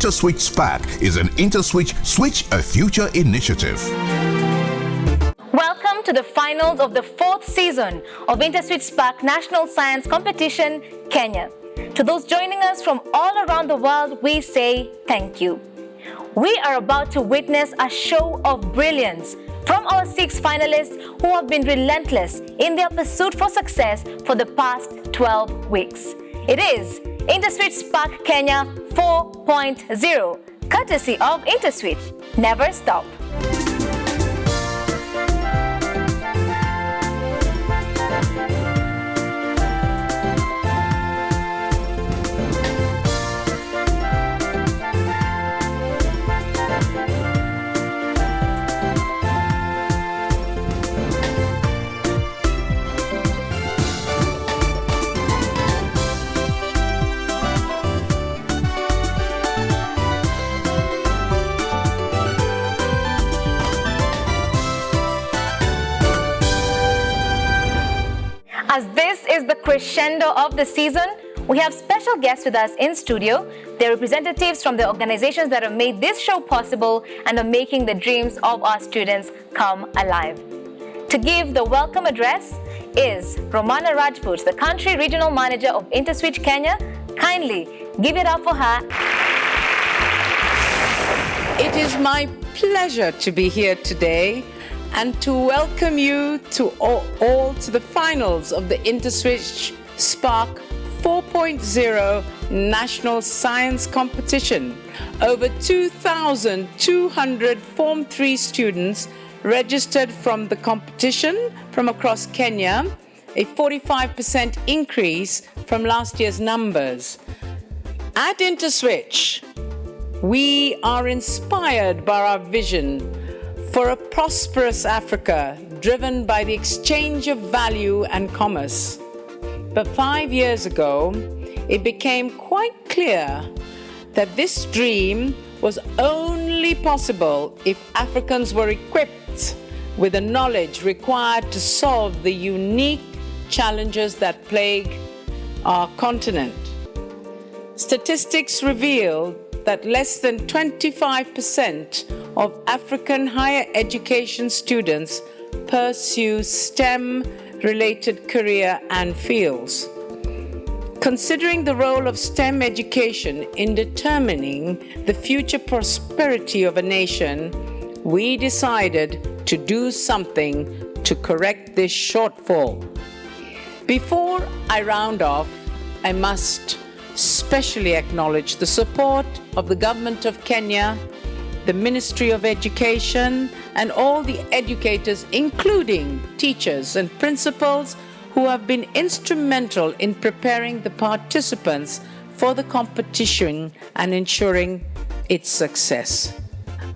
InterswitchSPAK is an IntersWitch Switch a Future initiative. Welcome to the finals of the 4th season of InterswitchSPAK National Science Competition, Kenya. To those joining us from all around the world, we say thank you. We are about to witness a show of brilliance from our 6 finalists who have been relentless in their pursuit for success for the past 12 weeks. It is InterswitchSPAK Kenya 4.0, courtesy of IntersWitch. Never stop. As this is the crescendo of the season, we have special guests with us in studio. They're representatives from the organizations that have made this show possible and are making the dreams of our students come alive. To give the welcome address is Romana Rajput, the Country Regional Manager of IntersWitch Kenya. Kindly give it up for her. It is my pleasure to be here today and to welcome you to all to the finals of the InterswitchSPAK 4.0 National Science Competition. Over 2,200 Form 3 students registered from the competition from across Kenya, a 45% increase from last year's numbers. At IntersWitch, we are inspired by our vision for a prosperous Africa driven by the exchange of value and commerce. But 5 years ago, it became quite clear that this dream was only possible if Africans were equipped with the knowledge required to solve the unique challenges that plague our continent. Statistics reveal that less than 25% of African higher education students pursue STEM-related career and fields. Considering the role of STEM education in determining the future prosperity of a nation, we decided to do something to correct this shortfall. Before I round off, I must specially acknowledge the support of the Government of Kenya, the Ministry of Education, and all the educators, including teachers and principals, who have been instrumental in preparing the participants for the competition and ensuring its success.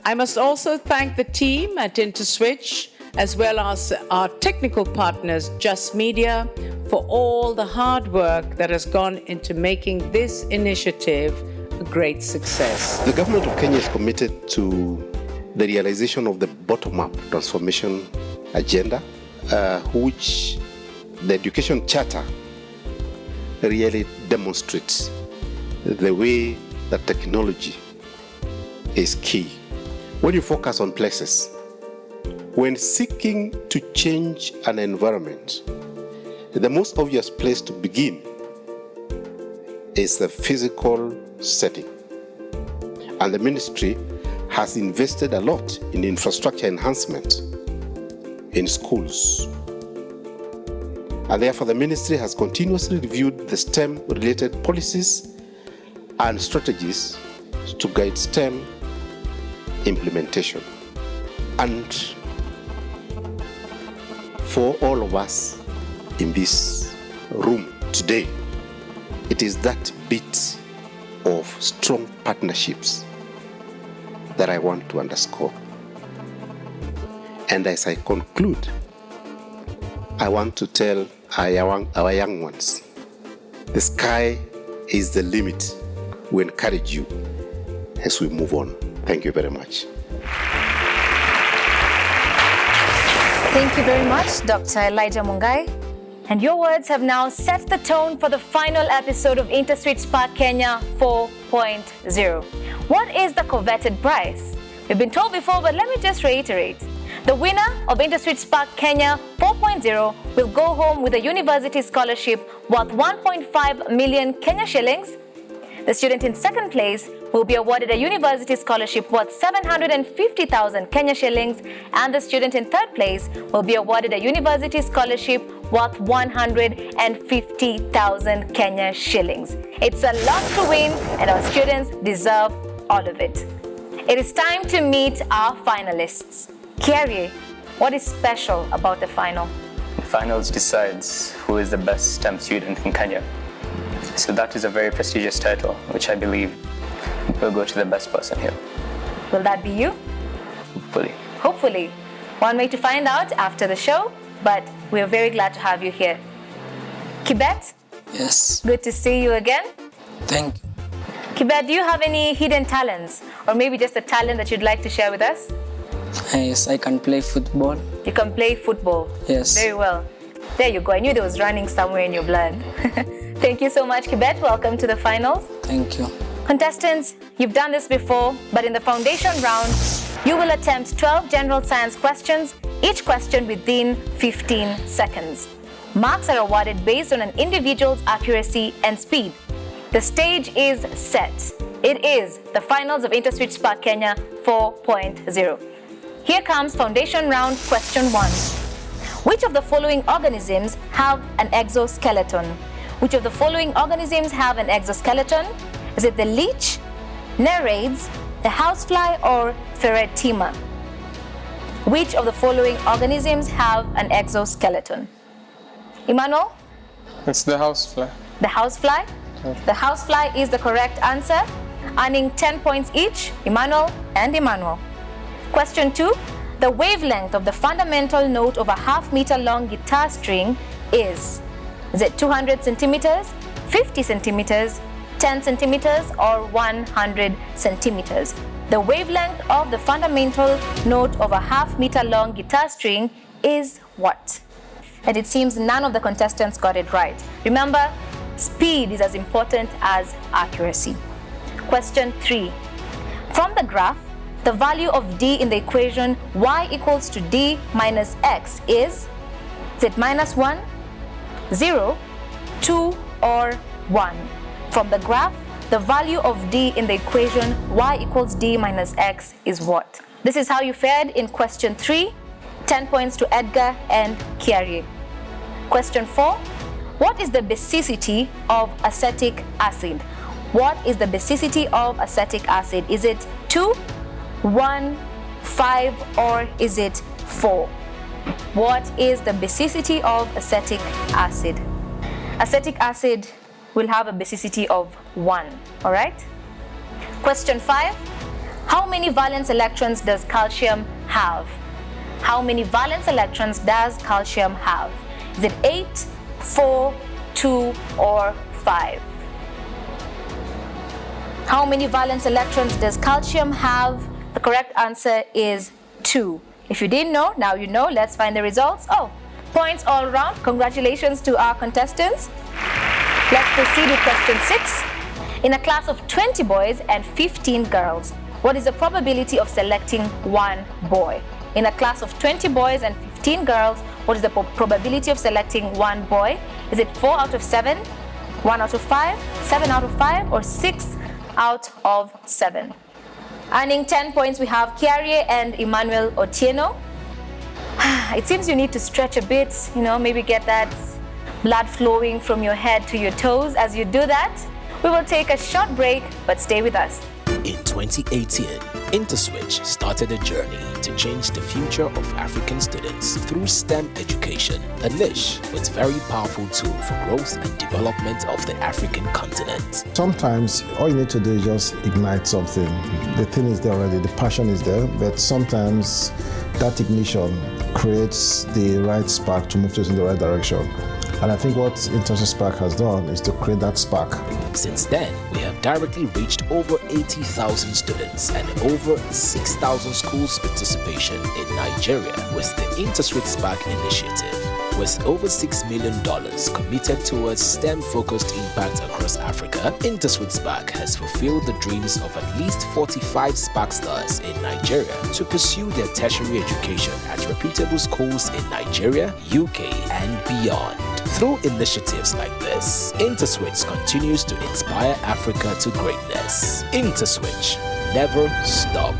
I must also thank the team at IntersWitch, as well as our technical partners, Just Media, for all the hard work that has gone into making this initiative a great success. The government of Kenya is committed to the realization of the bottom-up transformation agenda, which the Education Charter really demonstrates the way that technology is key. When you focus on places, when seeking to change an environment, the most obvious place to begin is the physical setting. And the ministry has invested a lot in infrastructure enhancement in schools. And therefore the ministry has continuously reviewed the STEM-related policies and strategies to guide STEM implementation. And for all of us in this room today, it is that bit of strong partnerships that I want to underscore. And as I conclude, I want to tell our young ones, the sky is the limit. We encourage you as we move on. Thank you very much. Thank you very much, Dr. Elijah Mungai. And your words have now set the tone for the final episode of InterswitchSPAK Kenya 4.0. What is the coveted prize? We've been told before, but let me just reiterate. The winner of InterswitchSPAK Kenya 4.0 will go home with a university scholarship worth 1.5 million Kenya shillings. The student in second place will be awarded a university scholarship worth 750,000 Kenya shillings, and the student in third place will be awarded a university scholarship worth 150,000 Kenya shillings. It's a lot to win, and our students deserve all of it. It is time to meet our finalists. Kyrie, what is special about the final? The finals decides who is the best STEM student in Kenya. So that is a very prestigious title, which I believe will go to the best person here. Will that be you? Hopefully. Hopefully. One way to find out after the show, but we are very glad to have you here. Kibet, Yes, good to see you again. thank you. Kibet, do you have any hidden talents, or maybe just a talent that you'd like to share with us? Yes, I can play football. You can play football. Yes. Very well. There you go. I knew there was running somewhere in your blood. Thank you so much, Kibet. Welcome to the finals. Thank you. Contestants, you've done this before, but in the foundation round, you will attempt 12 general science questions, each question within 15 seconds. Marks are awarded based on an individual's accuracy and speed. The stage is set. It is the finals of InterswitchSPAK Kenya 4.0. Here comes foundation round question 1. Which of the following organisms have an exoskeleton? Which of the following organisms have an exoskeleton? Is it the leech, nereids, the housefly, or ferretima? Which of the following organisms have an exoskeleton? Emmanuel? It's the housefly. The housefly? The housefly is the correct answer, earning 10 points each, Emmanuel and Emmanuel. Question 2. The wavelength of the fundamental note of a half-meter long guitar string is it 200 centimeters, 50 centimeters, 10 centimeters, or 100 centimeters? The wavelength of the fundamental note of a half-meter long guitar string is what? And it seems none of the contestants got it right. Remember, speed is as important as accuracy. Question 3. From the graph, the value of d in the equation y equals to d minus x is it minus 1, 0, 2, or 1? From the graph, the value of d in the equation y equals d minus x is what? This is how you fared in question 3. 10 points to Edgar and Kyrie. Question 4. What is the basicity of acetic acid? What is the basicity of acetic acid? Is it 2, 1, 5, or is it 4? What is the basicity of acetic acid? Acetic acid will have a basicity of 1, all right? Question 5. How many valence electrons does calcium have? How many valence electrons does calcium have? Is it 8, 4, 2, or 5? How many valence electrons does calcium have? The correct answer is 2. If you didn't know, now you know. Let's find the results. Oh, points all around. Congratulations to our contestants. Let's proceed with question 6. In a class of 20 boys and 15 girls, what is the probability of selecting one boy? In a class of 20 boys and 15 girls, what is the probability of selecting one boy? Is it 4 out of 7, 1 out of 5, 7 out of 5, or 6 out of 7? Earning 10 points, we have Kyrie and Emmanuel Otieno. It seems you need to stretch a bit, maybe get that blood flowing from your head to your toes. As you do that, we will take a short break, but stay with us. In 2018, IntersWitch started a journey to change the future of African students through STEM education, a niche with very powerful tool for growth and development of the African continent. Sometimes all you need to do is just ignite something. The thing is there already, the passion is there, but sometimes that ignition creates the right spark to move us in the right direction. And I think what InterswitchSPAK has done is to create that spark. Since then, we have directly reached over 80,000 students and over 6,000 schools participation in Nigeria with the InterswitchSPAK initiative. With over $6 million committed towards STEM-focused impact across Africa, InterswitchSPAK has fulfilled the dreams of at least 45 SPAK stars in Nigeria to pursue their tertiary education at reputable schools in Nigeria, UK, and beyond. Through initiatives like this, IntersWitch continues to inspire Africa to greatness. IntersWitch, never stop.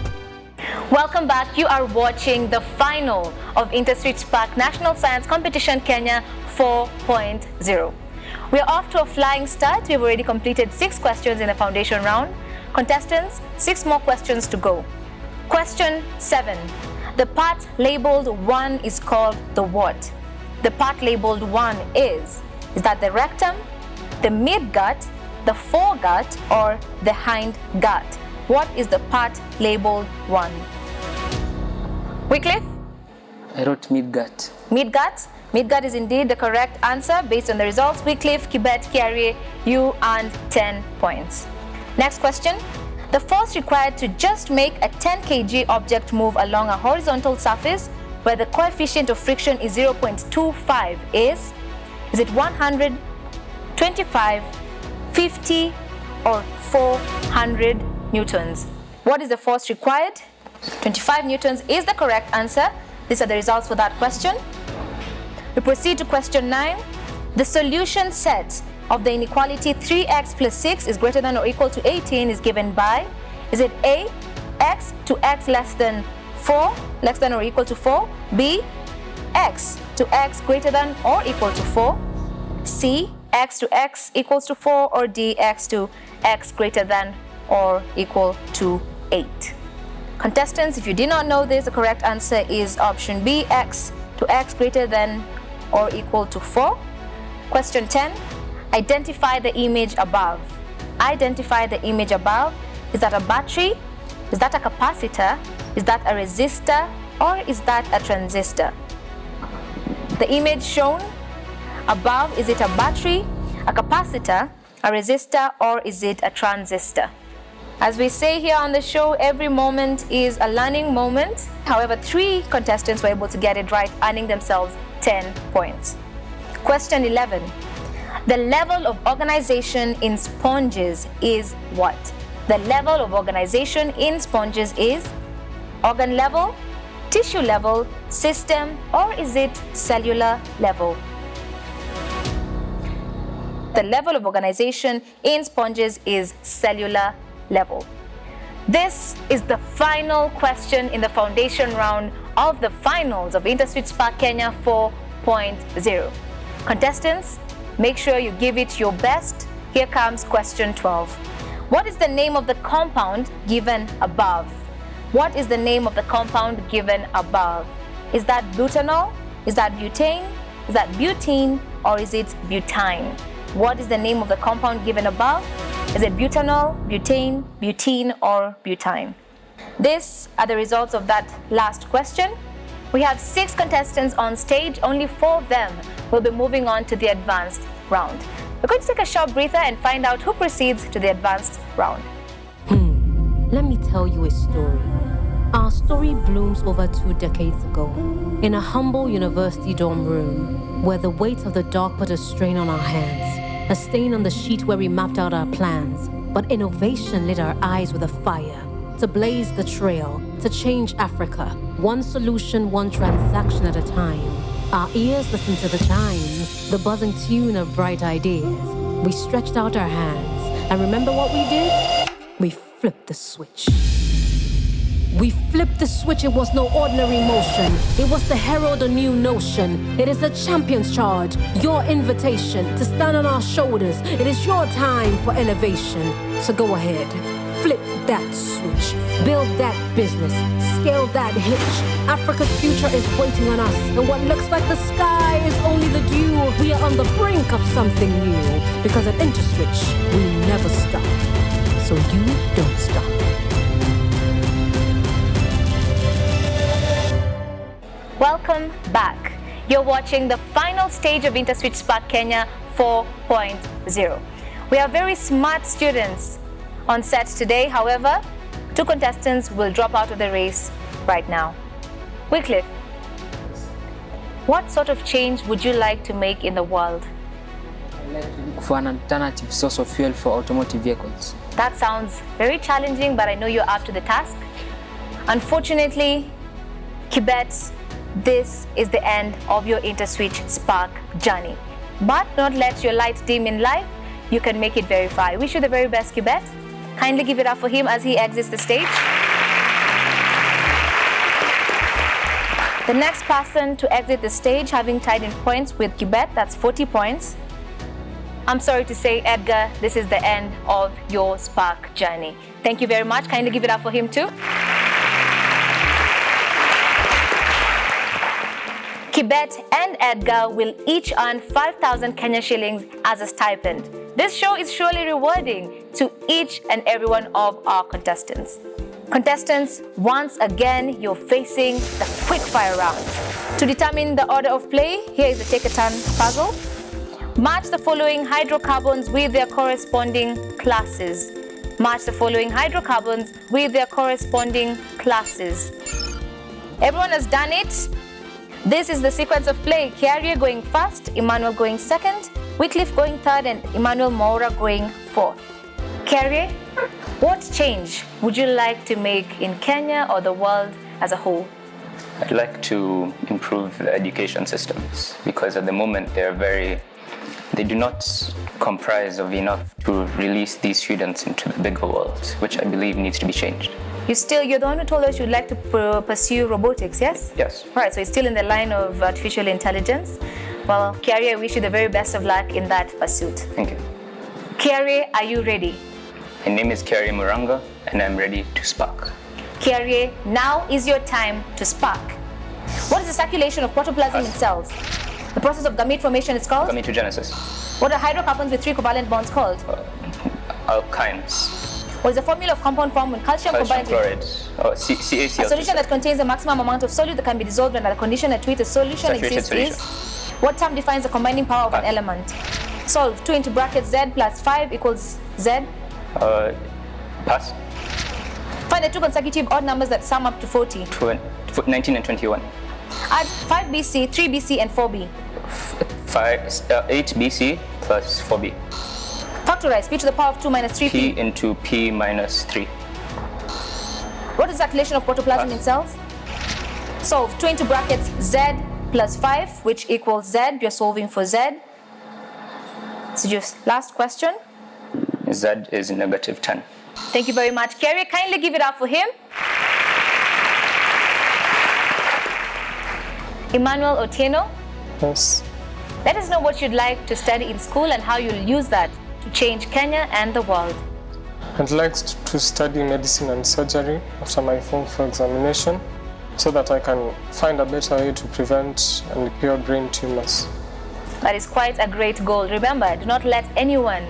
Welcome back. You are watching the final of InterswitchSPAK National Science Competition Kenya 4.0. We are off to a flying start. We've already completed 6 questions in the foundation round. Contestants, 6 more questions to go. Question 7. The part labeled 1 is called the what? The part labeled 1 is that the rectum, the midgut, the foregut, or the hindgut? What is the part labeled 1? Wycliffe? I wrote midgut. Midgut? Midgut is indeed the correct answer based on the results. Wycliffe, Kibet, Kiarie, you earned 10 points. Next question. The force required to just make a 10 kg object move along a horizontal surface where the coefficient of friction is 0.25 is it 100, 25, 50, or 400 newtons? What is the force required? 25 newtons is the correct answer. These are the results for that question. We proceed to question 9. The solution set of the inequality 3x plus 6 is greater than or equal to 18 is given by, is it A, x to x less than 4, less than or equal to 4, B, x to x greater than or equal to 4, C, x to x equals to 4, or D, x to x greater than or equal to 8. Contestants, if you did not know this, the correct answer is option B, x to x greater than or equal to 4. Question 10. Identify the image above. Identify the image above. Is that a battery? Is that a capacitor? Is that a resistor? Or is that a transistor? The image shown above, is it a battery, a capacitor, a resistor, or is it a transistor? As we say here on the show, every moment is a learning moment. However, 3 contestants were able to get it right, earning themselves 10 points. Question 11. The level of organization in sponges is what? The level of organization in sponges is organ level, tissue level, system, or is it cellular level? The level of organization in sponges is cellular level. This is the final question in the foundation round of the finals of InterswitchSPAK Kenya 4.0. Contestants, make sure you give it your best. Here comes question 12. What is the name of the compound given above? What is the name of the compound given above? Is that butanol? Is that butane? Is that butene? Or is it butine? What is the name of the compound given above? Is it butanol, butane, butene, or butine? These are the results of that last question. We have 6 contestants on stage. Only 4 of them will be moving on to the advanced round. We're going to take a short breather and find out who proceeds to the advanced round. Let me tell you a story. Our story blooms over 2 decades ago in a humble university dorm room where the weight of the dark put a strain on our hands. A stain on the sheet where we mapped out our plans. But innovation lit our eyes with a fire to blaze the trail, to change Africa, one solution, one transaction at a time. Our ears listened to the chimes, the buzzing tune of bright ideas. We stretched out our hands, and remember what we did? We flipped the switch. We flipped the switch. It was no ordinary motion. It was to herald a new notion. It is a champion's charge, your invitation to stand on our shoulders. It is your time for elevation. So go ahead, flip that switch, build that business, scale that hitch. Africa's future is waiting on us, and what looks like the sky is only the dew. We are on the brink of something new, because at IntersWitch, we never stop. So you don't stop. Welcome back. You're watching the final stage of InterswitchSPAK Kenya 4.0. We are very smart students on set today. However, 2 contestants will drop out of the race right now. Wycliffe, What sort of change would you like to make in the world? I'd like to look for an alternative source of fuel for automotive vehicles. That sounds very challenging, but I know you're up to the task. Unfortunately, Kibet, this is the end of your InterswitchSPAK journey. But don't let your light dim in life. You can make it very far. I wish you the very best, Kibet. Kindly give it up for him as he exits the stage. The next person to exit the stage, having tied in points with Kibet, that's 40 points. I'm sorry to say, Edgar, this is the end of your SPAK journey. Thank you very much. Kindly give it up for him too. Kibet and Edgar will each earn 5,000 Kenya shillings as a stipend. This show is surely rewarding to each and every one of our contestants. Contestants, once again, you're facing the quickfire round. To determine the order of play, here is the take-a-turn puzzle. Match the following hydrocarbons with their corresponding classes. Match the following hydrocarbons with their corresponding classes. Everyone has done it. This is the sequence of play. Kiarie going first, Emmanuel going second, Wycliffe going third, and Emmanuel Moura going fourth. Kiarie, what change would you like to make in Kenya or the world as a whole? I'd like to improve the education systems because at the moment they do not comprise of enough to release these students into the bigger world, which I believe needs to be changed. You're the one who told us you'd like to pursue robotics, yes? Yes. Right, so it's still in the line of artificial intelligence. Well, Kiarie, I wish you the very best of luck in that pursuit. Thank you. Kiarie, are you ready? My name is Kiarie Muranga and I'm ready to SPAK. Kiarie, now is your time to SPAK. What is the circulation of protoplasm in cells? The process of gamete formation is called? Gametogenesis. What are hydrocarbons with 3 covalent bonds called? Alkynes. What is the formula of compound formed when calcium combines chloride. with CaCl2. a solution that contains the maximum amount of solute that can be dissolved under the condition at which the solution Saturated exists solution. is? What term defines the combining power of an element? Solve 2 into brackets z plus 5 equals z. Pass. Find the 2 consecutive odd numbers that sum up to 40. 19 and 21. Add 5 BC, 3 BC, and 4 B. 8 BC plus 4B. Factorize p to the power of 2 minus 3p. P into P minus 3. What is the circulation of protoplasm in cells? Solve 2 into brackets z plus 5, which equals z. You're solving for z. So just last question. Z is negative 10. Thank you very much. Kiarie, kindly give it up for him. Emmanuel Otieno, Yes. let us know what you'd like to study in school and how you'll use that to change Kenya and the world. I'd like to study medicine and surgery after my Form 4 examination so that I can find a better way to prevent and cure brain tumors. That is quite a great goal. Remember, do not let anyone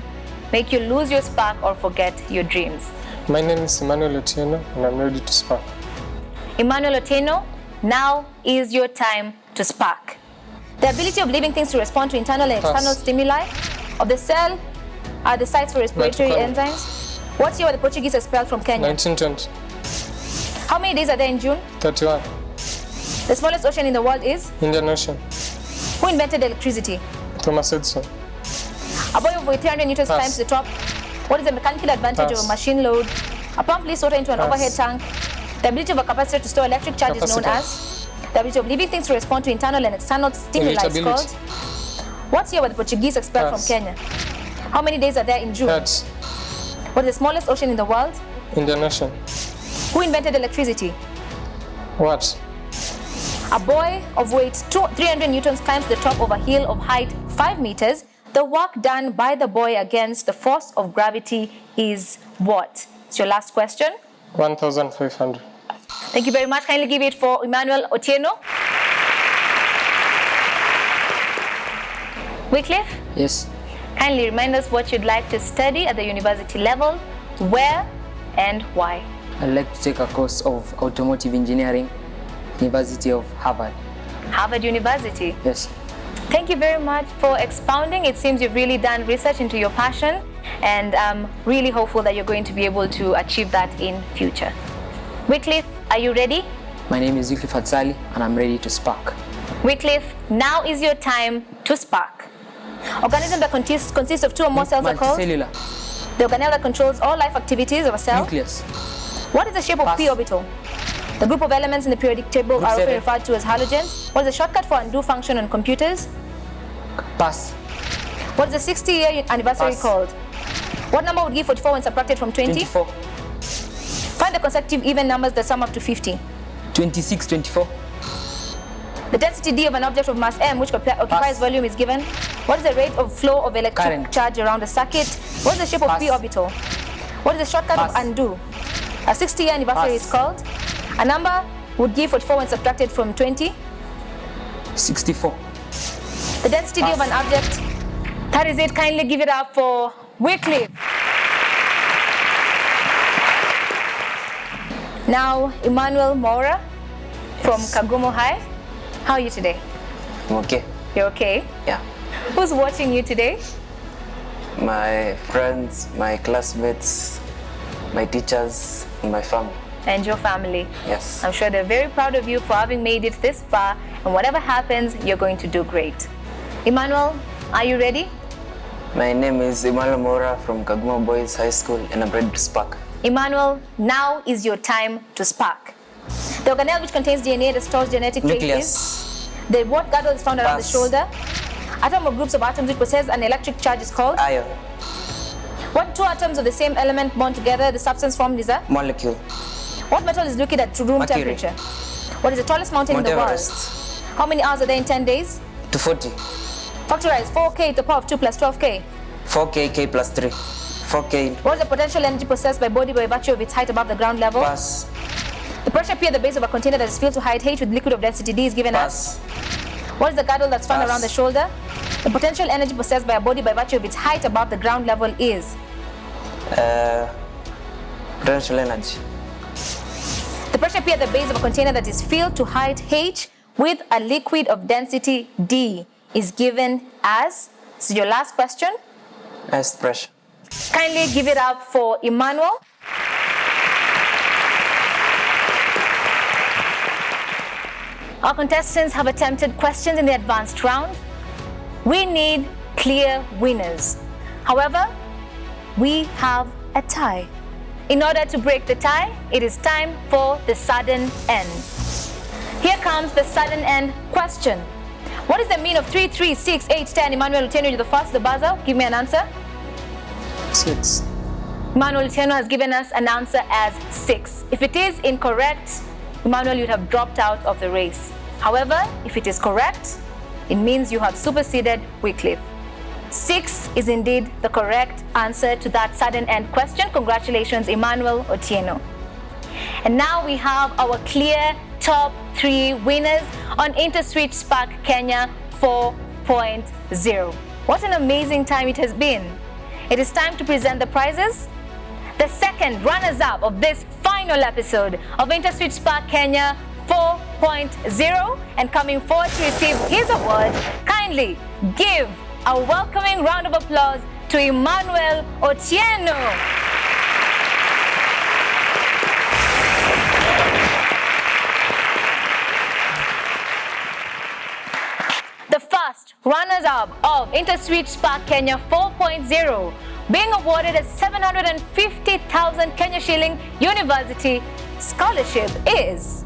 make you lose your spark or forget your dreams. My name is Emmanuel Otieno and I'm ready to SPAK. Emmanuel Otieno, now is your time to SPAK. The ability of living things to respond to internal and external stimuli of the cell are the sites for respiratory enzymes. What year were the Portuguese expelled from Kenya? 1920. How many days are there in June? 31. The smallest ocean in the world is? Indian Ocean. Who invented electricity? Thomas Edison. A boy of weight 300 newtons climbs to the top. What is the mechanical advantage of a machine load? A pump lifts water into an overhead tank. The ability of a capacitor to store electric charge is known as? The ability of living things to respond to internal and external stimuli is called? What year were the Portuguese expelled from Kenya? How many days are there in June? What is the smallest ocean in the world? Indian Ocean. Who invented electricity? What? A boy of weight 300 newtons climbs the top of a hill of height 5 meters. The work done by the boy against the force of gravity is what? It's your last question. 1,500. Thank you very much. Kindly give it for Emmanuel Otieno. Wycliffe, Yes. kindly remind us what you'd like to study at the university level, where and why. I'd like to take a course of automotive engineering, University of Harvard. Harvard University. Yes. Thank you very much for expounding. It seems you've really done research into your passion, and I'm really hopeful that you're going to be able to achieve that in future. Wycliffe, are you ready? My name is Wycliffe Hatsali and I'm ready to SPAK. Wycliffe, now is your time to spark. Organism that consists of two or more cells are called? Multicellular. The organelle that controls all life activities of a cell? Nucleus. What is the shape of Pass. p orbital? The group of elements in the periodic table Group are often 7. referred to as halogens. What is the shortcut for undo function on computers? Pass. What is the 60-year anniversary Pass. called? What number would give 44 when subtracted from 20? 24. Find the consecutive even numbers that sum up to 50. 26, 24. The density D of an object of mass m which occupies Pass. volume is given. What is the rate of flow of electric Current. charge around a circuit? What is the shape of Pass. p orbital? What is the shortcut Pass. of undo? A 60-year anniversary Pass. is called? A number would give 44 when subtracted from 20. 64. The density D of an object. That is it. Kindly give it up for Wycliffe. Now, Emmanuel Mora from Kagumo High. How are you today? I'm okay. You're okay? Yeah. Who's watching you today? My friends, my classmates, my teachers, and my family. And your family. Yes. I'm sure they're very proud of you for having made it this far, and whatever happens, you're going to do great. Emmanuel, are you ready? My name is Emmanuel Mora from Kagumo Boys High School, and I'm ready to spark. Emmanuel, now is your time to spark. The organelle which contains DNA that stores genetic traces. Nucleus. The what girdle is found around the Pass. shoulder. Atom or groups of atoms which possess an electric charge is called? Ion. What two atoms of the same element bond together, the substance formed is a? Molecule. What metal is liquid at room Mercury. temperature? What is the tallest mountain Mount in the world? Everest. How many hours are there in 10 days? 240. Factorize 4k to the power of 2 plus 12k. 4k, k plus 3. 4k. What is the potential energy possessed by body by virtue of its height above the ground level? Pass. The pressure P at the base of a container that is filled to height h with liquid of density D is given as? Pass. What is the girdle that's found Pass. around the shoulder? The potential energy possessed by a body by virtue of its height above the ground level is? Potential energy. The pressure P at the base of a container that is filled to height h with a liquid of density D is given as? This is your last question. As pressure. Kindly give it up for Emmanuel. Our contestants have attempted questions in the advanced round. We need clear winners. However, we have a tie. In order to break the tie, it is time for the sudden end. Here comes the sudden end question. What is the mean of 3, 3, 6, 8, 10? Emmanuel Otieno, you're the first, the buzzer. Give me an answer. 6. Emmanuel Otieno has given us an answer as 6. If it is incorrect, Emmanuel, you'd have dropped out of the race. However, if it is correct, it means you have superseded Wycliffe. 6 is indeed the correct answer to that sudden end question. Congratulations, Emmanuel Otieno. And now we have our clear top 3 winners on InterswitchSPAK Kenya 4.0. What an amazing time it has been. It is time to present the prizes. The second runners-up of this final episode of InterswitchSPAK Kenya 4.0, and coming forward to receive his award, kindly give a welcoming round of applause to Emmanuel Otieno. The first runners-up of InterswitchSPAK Kenya 4.0, being awarded a 750,000 Kenya shilling university scholarship is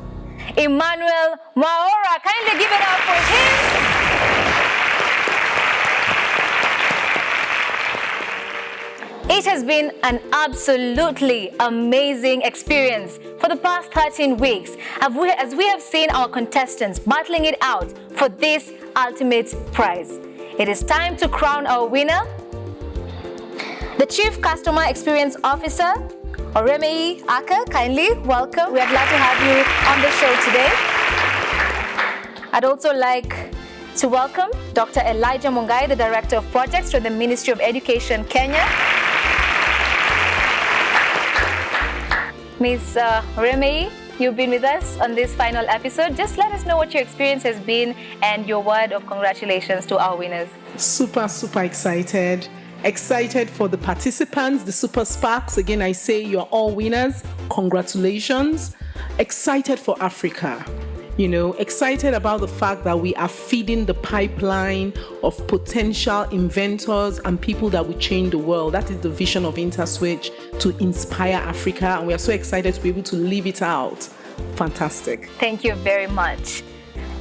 Emmanuel Maora. Kindly give it up for him. It has been an absolutely amazing experience for the past 13 weeks as we have seen our contestants battling it out for this ultimate prize. It is time to crown our winner. The Chief Customer Experience Officer, Oremei Aka, kindly welcome. We are glad to have you on the show today. I'd also like to welcome Dr. Elijah Mungai, the Director of Projects for the Ministry of Education, Kenya. Ms. Oremei, you've been with us on this final episode. Just let us know what your experience has been and your word of congratulations to our winners. Super excited. Excited for the participants, the Super Sparks. Again, I say you're all winners. Congratulations. Excited for Africa. Excited about the fact that we are feeding the pipeline of potential inventors and people that will change the world. That is the vision of IntersWitch, to inspire Africa, and we are so excited to be able to live it out. Fantastic. Thank you very much.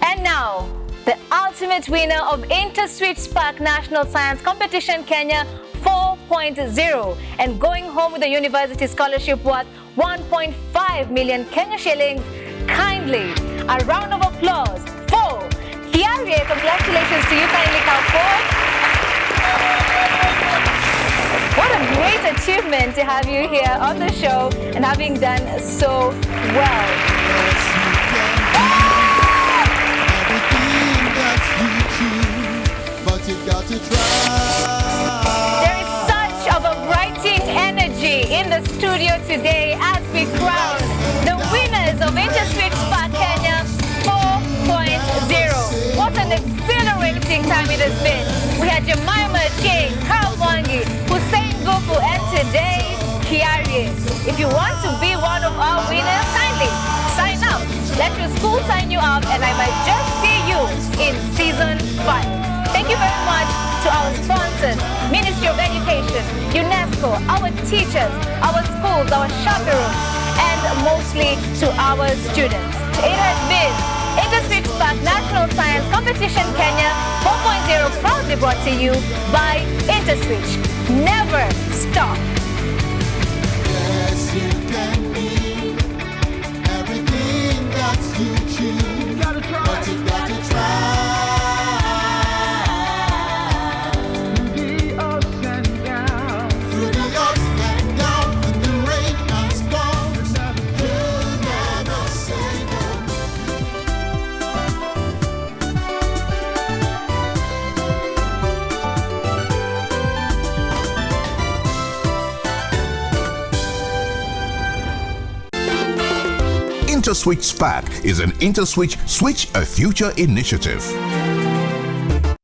And now, the ultimate winner of InterswitchSPAK National Science Competition Kenya 4.0 and going home with a university scholarship worth 1.5 million Kenya shillings. Kindly, a round of applause for Kiarie. Congratulations to you. Kindly come forward. What a great achievement to have you here on the show and having done so well. There is such a vibrating energy in the studio today as we crown the winners of InterswitchSPAK Kenya 4.0. What an exhilarating time it has been. We had Jemima Jane, Carl Mwangi, Hussein Gufu, and today, Kiarie. If you want to be one of our winners, kindly sign up. Let your school sign you up, and I might just see you in Season 5. Thank you very much to our sponsors, Ministry of Education, UNESCO, our teachers, our schools, our chaperones, and mostly to our students. It has been InterswitchSPAK National Science Competition Kenya 4.0, proudly brought to you by IntersWitch. Never stop. Yes, you can be everything that you choose. You gotta try. But you gotta try. InterswitchSPAK is an Interswitch Switch a Future initiative.